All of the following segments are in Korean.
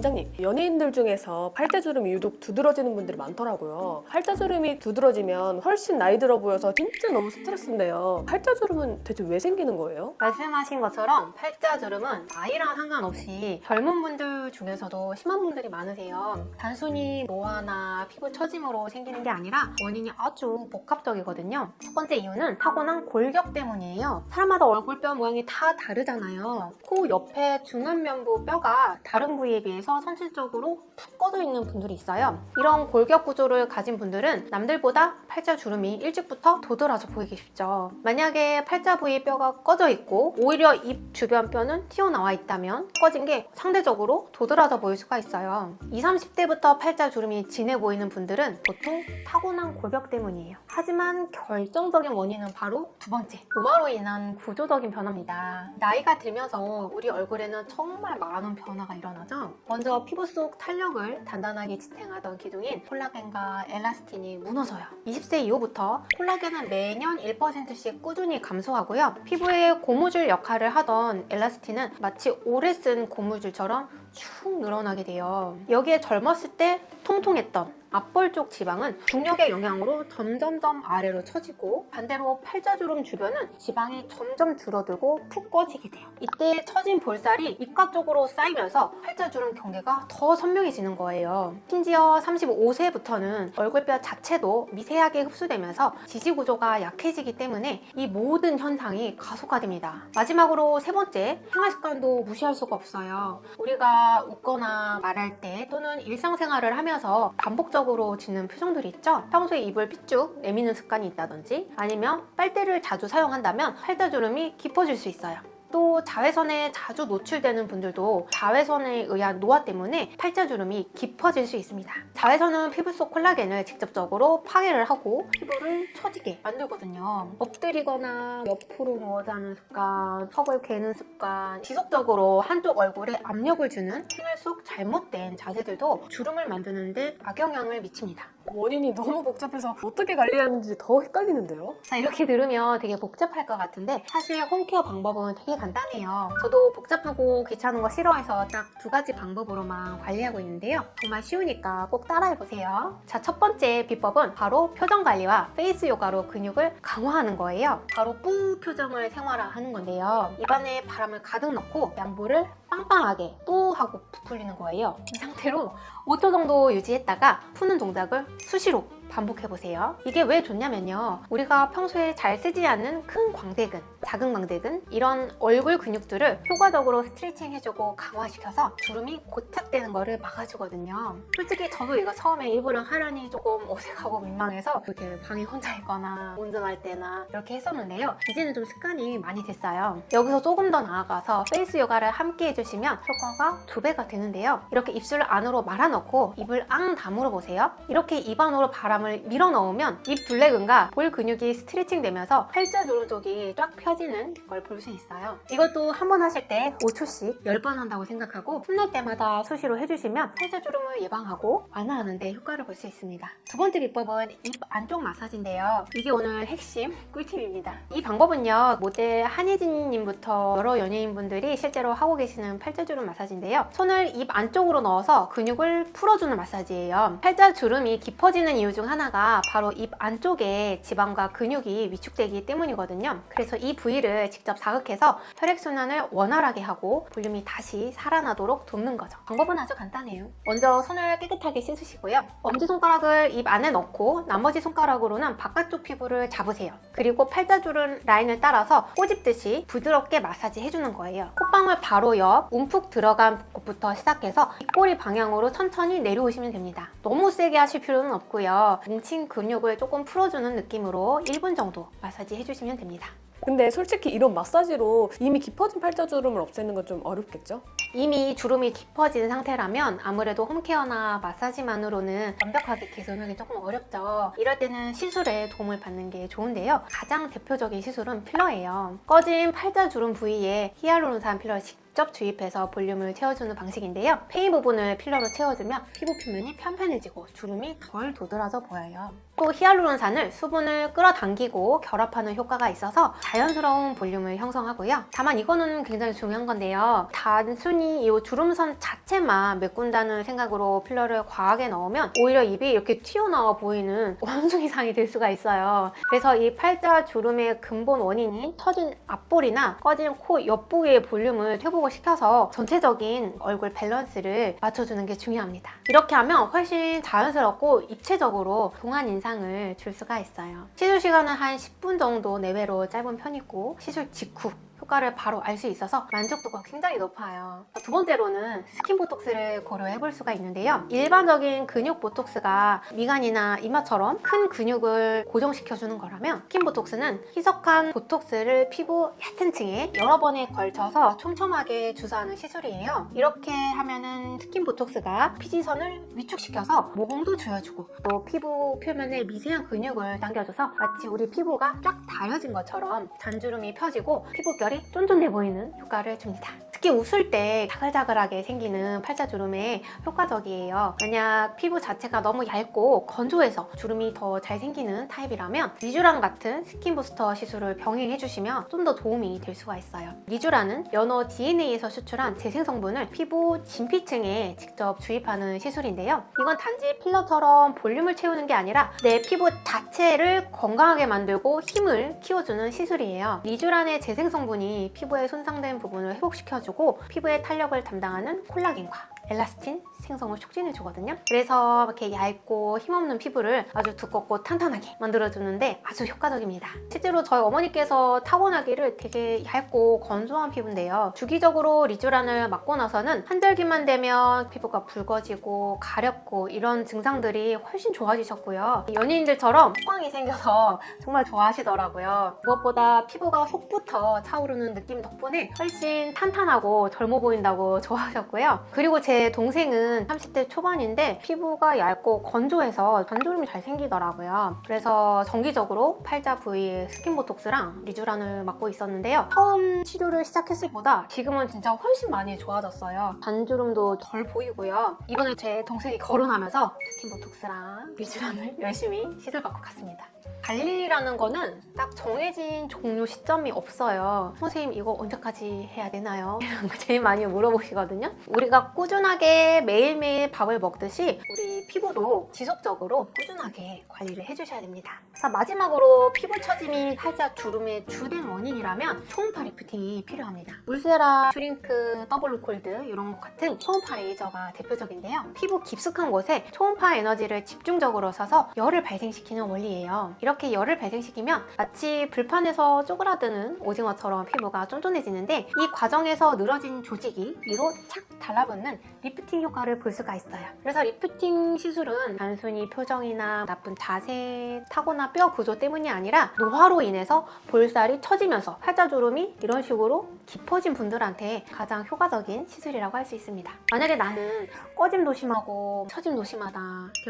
원장님, 연예인들 중에서 팔자주름이 유독 두드러지는 분들이 많더라고요. 팔자주름이 두드러지면 훨씬 나이 들어 보여서 진짜 너무 스트레스인데요. 팔자주름은 대체 왜 생기는 거예요? 말씀하신 것처럼 팔자주름은 나이랑 상관없이 젊은 분들 중에서도 심한 분들이 많으세요. 단순히 노화나 피부 처짐으로 생기는 게 아니라 원인이 아주 복합적이거든요. 첫 번째 이유는 타고난 골격 때문이에요. 사람마다 얼굴뼈 모양이 다 다르잖아요. 코 옆에 중안면부 뼈가 다른 부위에 비해서 선천적으로 푹 꺼져 있는 분들이 있어요. 이런 골격 구조를 가진 분들은 남들보다 팔자주름이 일찍부터 도드라져 보이기 쉽죠. 만약에 팔자 부위 뼈가 꺼져 있고 오히려 입 주변 뼈는 튀어나와 있다면 꺼진 게 상대적으로 도드라져 보일 수가 있어요. 20, 30대부터 팔자주름이 진해 보이는 분들은 보통 타고난 골격 때문이에요. 하지만 결정적인 원인은 바로 두 번째, 노화로 인한 구조적인 변화입니다. 나이가 들면서 우리 얼굴에는 정말 많은 변화가 일어나죠. 먼저 피부 속 탄력을 단단하게 지탱하던 기둥인 콜라겐과 엘라스틴이 무너져요. 20세 이후부터 콜라겐은 매년 1%씩 꾸준히 감소하고요. 피부의 고무줄 역할을 하던 엘라스틴은 마치 오래 쓴 고무줄처럼 축 늘어나게 돼요. 여기에 젊었을 때 통통했던 앞볼 쪽 지방은 중력의 영향으로 점점점 아래로 처지고, 반대로 팔자주름 주변은 지방이 점점 줄어들고 푹 꺼지게 돼요. 이때 처진 볼살이 입가 쪽으로 쌓이면서 팔자주름 경계가 더 선명해지는 거예요. 심지어 35세부터는 얼굴뼈 자체도 미세하게 흡수되면서 지지구조가 약해지기 때문에 이 모든 현상이 가속화됩니다. 마지막으로 세 번째, 생활습관도 무시할 수가 없어요. 우리가 웃거나 말할 때 또는 일상생활을 하면서 반복적으로 짓는 표정들이 있죠? 평소에 입을 삐쭉 내미는 습관이 있다든지, 아니면 빨대를 자주 사용한다면 팔자주름이 깊어질 수 있어요. 또 자외선에 자주 노출되는 분들도 자외선에 의한 노화 때문에 팔자주름이 깊어질 수 있습니다. 자외선은 피부 속 콜라겐을 직접적으로 파괴를 하고 피부를 처지게 만들거든요. 엎드리거나 옆으로 누워 자는 습관, 턱을 괴는 습관, 지속적으로 한쪽 얼굴에 압력을 주는 생활 속 잘못된 자세들도 주름을 만드는데 악영향을 미칩니다. 원인이 너무 복잡해서 어떻게 관리하는지 더 헷갈리는데요? 자, 이렇게 들으면 되게 복잡할 것 같은데 사실 홈케어 방법은 되게 간단해요. 저도 복잡하고 귀찮은 거 싫어해서 딱 두 가지 방법으로만 관리하고 있는데요. 정말 쉬우니까 꼭 따라해보세요. 자, 첫 번째 비법은 바로 표정 관리와 페이스 요가로 근육을 강화하는 거예요. 바로 뿌 표정을 생활화하는 건데요. 입안에 바람을 가득 넣고 양볼을 빵빵하게 뿌 하고 부풀리는 거예요. 이 상태로 5초 정도 유지했다가 푸는 동작을 수시로 반복해보세요. 이게 왜 좋냐면요, 우리가 평소에 잘 쓰지 않는 큰 광대근, 작은 광대근, 이런 얼굴 근육들을 효과적으로 스트레칭 해주고 강화시켜서 주름이 고착되는 거를 막아주거든요. 솔직히 저도 이거 처음에 일부러 하려니 조금 어색하고 민망해서 이렇게 방에 혼자 있거나 운전할 때나 이렇게 했었는데요. 이제는 좀 습관이 많이 됐어요. 여기서 조금 더 나아가서 페이스 요가를 함께 해주시면 효과가 2배가 되는데요. 이렇게 입술 안으로 말아넣고 입을 앙 다물어 보세요. 이렇게 입 안으로 바람을 밀어 넣으면 입 둘레근과 볼 근육이 스트레칭 되면서 팔자주름 쪽이 쫙 펴지는 걸 볼 수 있어요. 이것도 한 번 하실 때 5초씩 10번 한다고 생각하고 틈날 때마다 수시로 해주시면 팔자주름을 예방하고 완화하는 데 효과를 볼 수 있습니다. 두 번째 비법은 입 안쪽 마사지인데요. 이게 오늘 핵심 꿀팁입니다. 이 방법은요, 모델 한예진님부터 여러 연예인분들이 실제로 하고 계시는 팔자주름 마사지인데요. 손을 입 안쪽으로 넣어서 근육을 풀어주는 마사지예요. 팔자주름이 깊어지는 이유 중 하나가 바로 입 안쪽에 지방과 근육이 위축되기 때문이거든요. 그래서 이 부위를 직접 자극해서 혈액순환을 원활하게 하고 볼륨이 다시 살아나도록 돕는 거죠. 방법은 아주 간단해요. 먼저 손을 깨끗하게 씻으시고요. 엄지손가락을 입 안에 넣고 나머지 손가락으로는 바깥쪽 피부를 잡으세요. 그리고 팔자주름 라인을 따라서 꼬집듯이 부드럽게 마사지 해주는 거예요. 콧방울 바로 옆 움푹 들어간 곳부터 시작해서 입꼬리 방향으로 천천히 내려오시면 됩니다. 너무 세게 하실 필요는 없고요. 뭉친 근육을 조금 풀어주는 느낌으로 1분 정도 마사지 해주시면 됩니다. 근데 솔직히 이런 마사지로 이미 깊어진 팔자주름을 없애는 건 좀 어렵겠죠? 이미 주름이 깊어진 상태라면 아무래도 홈케어나 마사지만으로는 완벽하게 개선하기 조금 어렵죠. 이럴 때는 시술에 도움을 받는 게 좋은데요. 가장 대표적인 시술은 필러예요. 꺼진 팔자주름 부위에 히알루론산 필러를 직접 주입해서 볼륨을 채워주는 방식인데요. 페인 부분을 필러로 채워주면 피부 표면이 편편해지고 주름이 덜 도드라져 보여요. 또 히알루론산을 수분을 끌어당기고 결합하는 효과가 있어서 자연스러운 볼륨을 형성하고요. 다만 이거는 굉장히 중요한 건데요. 단순히 이 주름선 자체만 메꾼다는 생각으로 필러를 과하게 넣으면 오히려 입이 이렇게 튀어나와 보이는 원숭이상이 될 수가 있어요. 그래서 이 팔자 주름의 근본 원인인 처진 앞볼이나 꺼진 코 옆부위의 볼륨을 회복을 시켜서 전체적인 얼굴 밸런스를 맞춰주는 게 중요합니다. 이렇게 하면 훨씬 자연스럽고 입체적으로 동안 인상을 줄 수가 있어요. 시술 시간은 한 10분 정도 내외로 짧은 편이고 시술 직후 효과를 바로 알 수 있어서 만족도가 굉장히 높아요. 두 번째로는 스킨 보톡스를 고려해 볼 수가 있는데요. 일반적인 근육 보톡스가 미간이나 이마처럼 큰 근육을 고정시켜주는 거라면 스킨 보톡스는 희석한 보톡스를 피부 얕은 층에 여러 번에 걸쳐서 촘촘하게 주사하는 시술이에요. 이렇게 하면은 스킨 보톡스가 피지선을 위축시켜서 모공도 조여주고 또 피부 표면에 미세한 근육을 당겨줘서 마치 우리 피부가 쫙 다려진 것처럼 잔주름이 펴지고 피부결이 쫀쫀해 보이는 효과를 줍니다. 특히 웃을 때 자글자글하게 생기는 팔자주름에 효과적이에요. 만약 피부 자체가 너무 얇고 건조해서 주름이 더 잘 생기는 타입이라면 리쥬란 같은 스킨 부스터 시술을 병행해주시면 좀 더 도움이 될 수가 있어요. 리쥬란은 연어 DNA에서 추출한 재생 성분을 피부 진피층에 직접 주입하는 시술인데요. 이건 단지 필러처럼 볼륨을 채우는 게 아니라 내 피부 자체를 건강하게 만들고 힘을 키워주는 시술이에요. 리쥬란의 재생 성분이 피부에 손상된 부분을 회복시켜주고 피부의 탄력을 담당하는 콜라겐과 엘라스틴 생성을 촉진해 주거든요. 그래서 이렇게 얇고 힘없는 피부를 아주 두껍고 탄탄하게 만들어주는데 아주 효과적입니다. 실제로 저희 어머니께서 타고나기를 되게 얇고 건조한 피부인데요. 주기적으로 리쥬란을 맞고 나서는 한절기만 되면 피부가 붉어지고 가렵고 이런 증상들이 훨씬 좋아지셨고요. 연예인들처럼 콧광이 생겨서 정말 좋아하시더라고요. 무엇보다 피부가 속부터 차오르는 느낌 덕분에 훨씬 탄탄하고 젊어 보인다고 좋아하셨고요. 그리고 제 동생은 30대 초반인데 피부가 얇고 건조해서 잔주름이 잘 생기더라고요. 그래서 정기적으로 팔자 부위에 스킨 보톡스랑 리쥬란을 맞고 있었는데요. 처음 치료를 시작했을 때보다 지금은 진짜 훨씬 많이 좋아졌어요. 잔주름도 덜 보이고요. 이번에 제 동생이 결혼하면서 스킨 보톡스랑 리쥬란을 열심히 시술받고 갔습니다. 관리라는 거는 딱 정해진 종료 시점이 없어요. 선생님 이거 언제까지 해야 되나요? 이런 거 제일 많이 물어보시거든요. 우리가 꾸준하게 매일매일 밥을 먹듯이 우리 피부도 지속적으로 꾸준하게 관리를 해주셔야 됩니다. 자, 마지막으로 피부 처짐이 살짝 주름의 주된 원인이라면 초음파 리프팅이 필요합니다. 울세라, 슈링크, 더블 콜드 이런 것 같은 초음파 레이저가 대표적인데요. 피부 깊숙한 곳에 초음파 에너지를 집중적으로 써서 열을 발생시키는 원리예요. 이렇게 열을 발생시키면 마치 불판에서 쪼그라드는 오징어처럼 피부가 쫀쫀해지는데 이 과정에서 늘어진 조직이 위로 착 달라붙는 리프팅 효과를 볼 수가 있어요. 그래서 리프팅 시술은 단순히 표정이나 나쁜 자세, 타고난 뼈 구조 때문이 아니라 노화로 인해서 볼살이 처지면서 팔자주름이 이런 식으로 깊어진 분들한테 가장 효과적인 시술이라고 할 수 있습니다. 만약에 나는 꺼짐도 심하고 처짐도 심하다,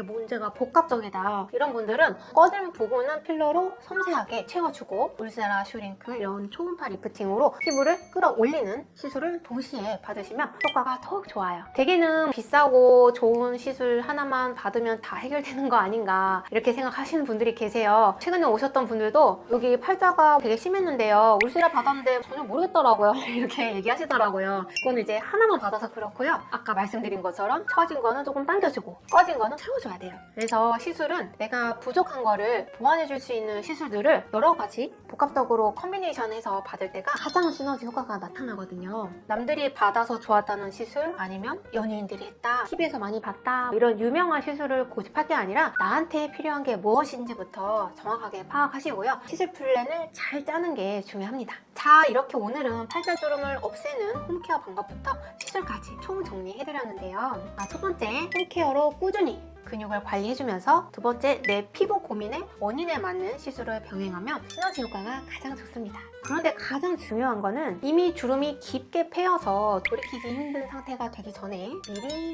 문제가 복합적이다 이런 분들은 꺼진 부분은 필러로 섬세하게 채워주고 울세라, 슈링크 이런 초음파 리프팅으로 피부를 끌어올리는 시술을 동시에 받으시면 효과가 더욱 좋아요. 대개는 비싸고 좋은 시술 하나만 받으면 다 해결되는 거 아닌가 이렇게 생각하시는 분들이 계세요. 최근에 오셨던 분들도 여기 팔자가 되게 심했는데요, 울세라 받았는데 전혀 모르겠더라고요 이렇게 얘기하시더라고요. 그건 이제 하나만 받아서 그렇고요. 아까 말씀드린 것처럼 처진 거는 조금 당겨주고 꺼진 거는 채워줘야 돼요. 그래서 시술은 내가 부족한 거를 보완해줄 수 있는 시술들을 여러 가지 복합적으로 컨비네이션해서 받을 때가 가장 시너지 효과가 나타나거든요. 남들이 받아서 좋았다는 시술 아니면 연예인들이 했다, TV에서 많이 봤다 이런 유명한 시술을 고집할 게 아니라 나한테 필요한 게 무엇인지부터 정확하게 파악하시고요. 시술 플랜을 잘 짜는 게 중요합니다. 자, 이렇게 오늘은 팔자주름을 없애는 홈케어 방법부터 시술까지 총 정리해드렸는데요. 첫 번째, 홈케어로 꾸준히 근육을 관리해주면서 두 번째, 내 피부 고민의 원인에 맞는 시술을 병행하면 시너지 효과가 가장 좋습니다. 그런데 가장 중요한 거는 이미 주름이 깊게 패여서 돌이키기 힘든 상태가 되기 전에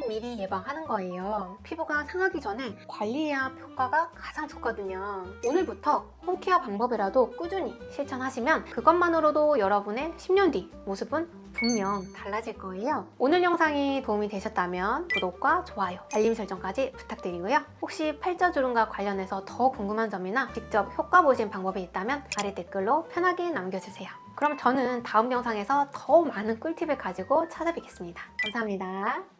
미리 예방하는 거예요. 피부가 상하기 전에 관리해야 효과가 가장 좋거든요. 오늘부터 홈케어 방법이라도 꾸준히 실천하시면 그것만으로도 여러분의 10년 뒤 모습은 분명 달라질 거예요. 오늘 영상이 도움이 되셨다면 구독과 좋아요, 알림 설정까지 부탁드리고요. 혹시 팔자주름과 관련해서 더 궁금한 점이나 직접 효과 보신 방법이 있다면 아래 댓글로 편하게 남겨주세요. 그럼 저는 다음 영상에서 더 많은 꿀팁을 가지고 찾아뵙겠습니다. 감사합니다.